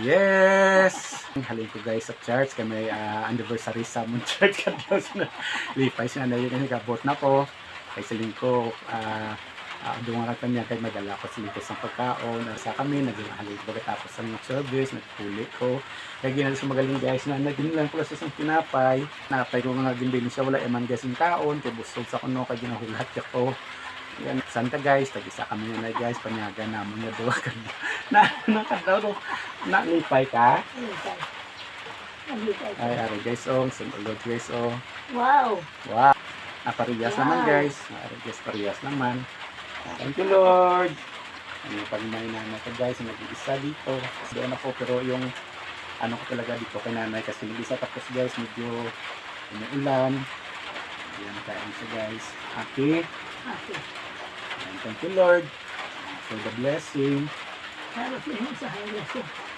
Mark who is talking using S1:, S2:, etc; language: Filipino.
S1: Yes! Halin ko guys sa church kay may anniversary sa mong church kadto na lipay siya na yun kasi kabot na ko kay siling ko dunga ka kanya kay madala ko siling ko sa pagkaon sa kami naghalin pagkatapos sa mga service nagpuli ko kay ginala sa magaling guys na naging lang ko sa isang tinapay ko nga ginbilin siya wala eman guys yung kaon kay busog sa kuno kay ginahulat ko. Yan, santa guys, tag-isa kami na guys, panyaga naman na doon ka nakadaw na lipay ka? Ay, ari guys, sunod guys,
S2: Wow!
S1: wow, parehas naman guys, guys, parehas naman. Thank you Lord. Ano pag may nanay ka guys, nag-iisa dito, doon ako, pero yung ano ko talaga dito kay nanay kasi nag-isa tapos guys, medyo umuulan. Yan, kain siya guys. Happy. And thank you Lord for the blessing.
S2: Harap din sa hayas.